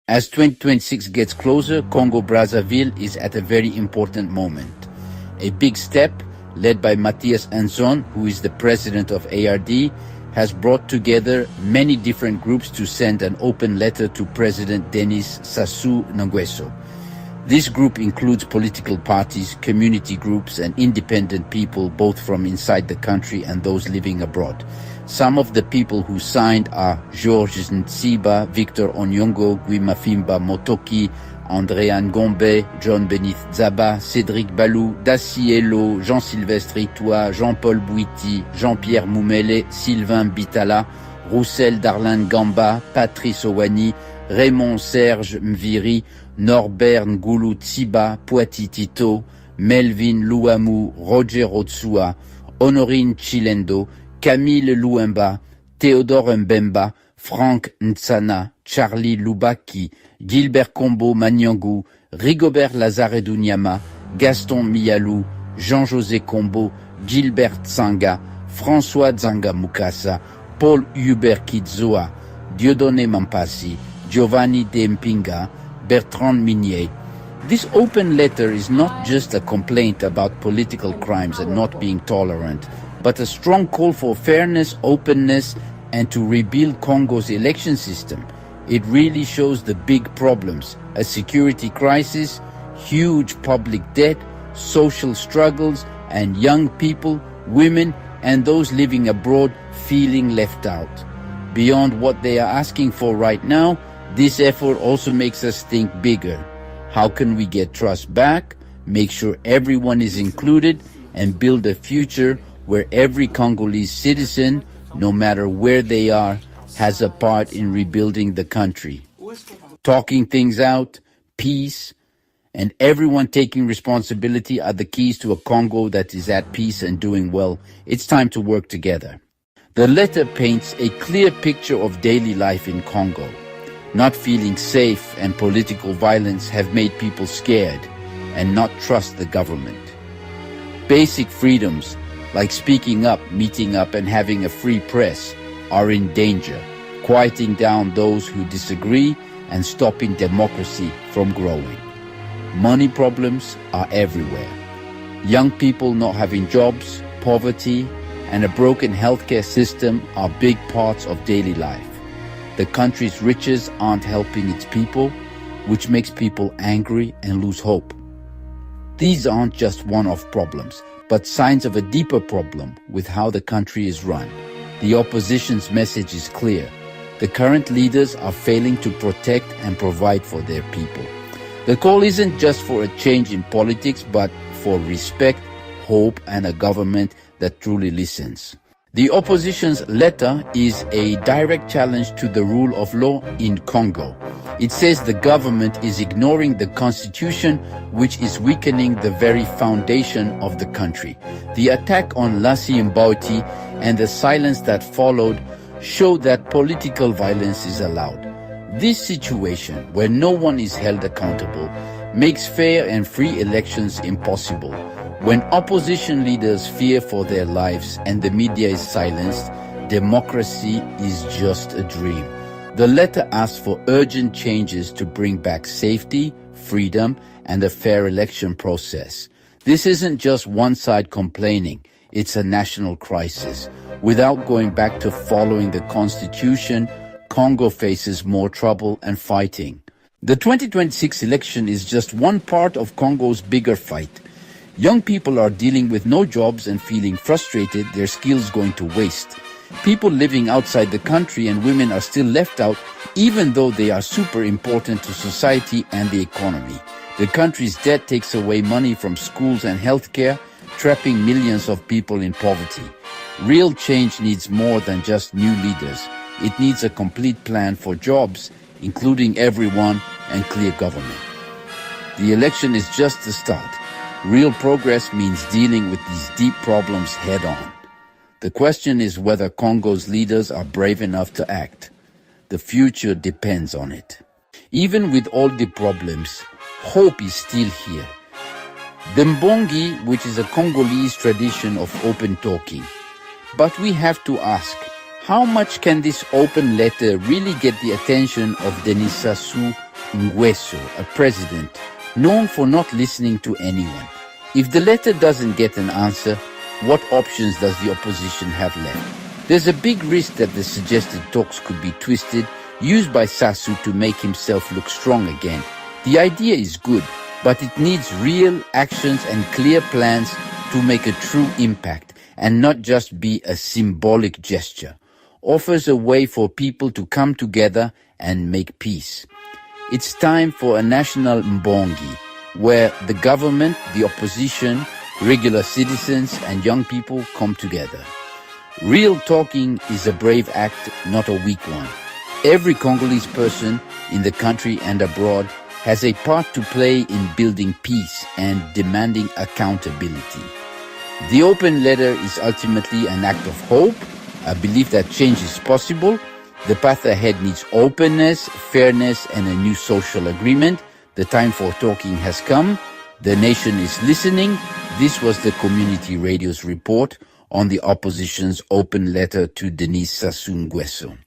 As 2026 gets closer, Congo-Brazzaville is at a very important moment. A big step, led by Matthias Anzon, who is the president of ARD, has brought together many different groups to send an open letter to President Denis Sassou Nguesso. This group includes political parties, community groups, and independent people, both from inside the country and those living abroad. Some of the people who signed are Georges Ntsiba, Victor Onyongo, Guy Mafimba Motoki, André Ngombe, John Benith Zaba, Cédric Balou, Dassi Elo, Jean-Sylvestre Itoua, Jean-Paul Bouiti, Jean-Pierre Moumele, Sylvain Bitala, Roussel Darlin Gamba, Patrice Owani, Raymond Serge Mviri, Norbert Ngoulou Tsiba, Poiti Tito, Melvin Louamou, Roger Otsua, Honorine Chilendo, Camille Louemba, Théodore Mbemba, Franck Ntsana, Charlie Loubaki, Gilbert Kombo Manyangou, Rigobert Lazaredou Nyama, Gaston Mialou, Jean-José Kombo, Gilbert Tsanga, François Tsanga Mukasa, Paul Hubert Kidzoa, Dieudonné Mampasi, Giovanni Dempinga, Bertrand Minier. This open letter is not just a complaint about political crimes and not being tolerant, but a strong call for fairness, openness, and to rebuild Congo's election system. It really shows the big problems: a security crisis, huge public debt, social struggles, and young people, women, and those living abroad feeling left out. Beyond what they are asking for right now, this effort also makes us think bigger. How can we get trust back, make sure everyone is included, and build a future where every Congolese citizen, no matter where they are, has a part in rebuilding the country? Talking things out, peace, and everyone taking responsibility are the keys to a Congo that is at peace and doing well. It's time to work together. The letter paints a clear picture of daily life in Congo. Not feeling safe and political violence have made people scared and not trust the government. Basic freedoms like speaking up, meeting up, and having a free press are in danger, quieting down those who disagree and stopping democracy from growing. Money problems are everywhere. Young people not having jobs, poverty, and a broken healthcare system are big parts of daily life. The country's riches aren't helping its people, which makes people angry and lose hope. These aren't just one-off problems, but signs of a deeper problem with how the country is run. The opposition's message is clear. The current leaders are failing to protect and provide for their people. The call isn't just for a change in politics, but for respect, hope, and a government that truly listens. The opposition's letter is a direct challenge to the rule of law in Congo. It says the government is ignoring the constitution, which is weakening the very foundation of the country. The attack on Lassi Mbauti and the silence that followed show that political violence is allowed. This situation, where no one is held accountable, makes fair and free elections impossible. When opposition leaders fear for their lives and the media is silenced, democracy is just a dream. The letter asks for urgent changes to bring back safety, freedom, and a fair election process. This isn't just one side complaining, it's a national crisis. Without going back to following the constitution, Congo faces more trouble and fighting. The 2026 election is just one part of Congo's bigger fight. Young people are dealing with no jobs and feeling frustrated, their skills going to waste. People living outside the country and women are still left out, even though they are super important to society and the economy. The country's debt takes away money from schools and healthcare, trapping millions of people in poverty. Real change needs more than just new leaders. It needs a complete plan for jobs, including everyone, and clear government. The election is just the start. Real progress means dealing with these deep problems head on. The question is whether Congo's leaders are brave enough to act. The future depends on it. Even with all the problems, hope is still here. The Mbongi, which is a Congolese tradition of open talking. But we have to ask, how much can this open letter really get the attention of Denis Sassou Nguesso, a president known for not listening to anyone. If the letter doesn't get an answer, what options does the opposition have left? There's a big risk that the suggested talks could be twisted, used by Sassou to make himself look strong again. The idea is good, but it needs real actions and clear plans to make a true impact and not just be a symbolic gesture. Offers a way for people to come together and make peace. It's time for a national Mbongi, where the government, the opposition, regular citizens and young people come together. Real talking is a brave act, not a weak one. Every Congolese person in the country and abroad has a part to play in building peace and demanding accountability. The open letter is ultimately an act of hope, a belief that change is possible. The path ahead needs openness, fairness, and a new social agreement. The time for talking has come. The nation is listening. This was the Community Radio's report on the opposition's open letter to Denis Sassou Nguesso.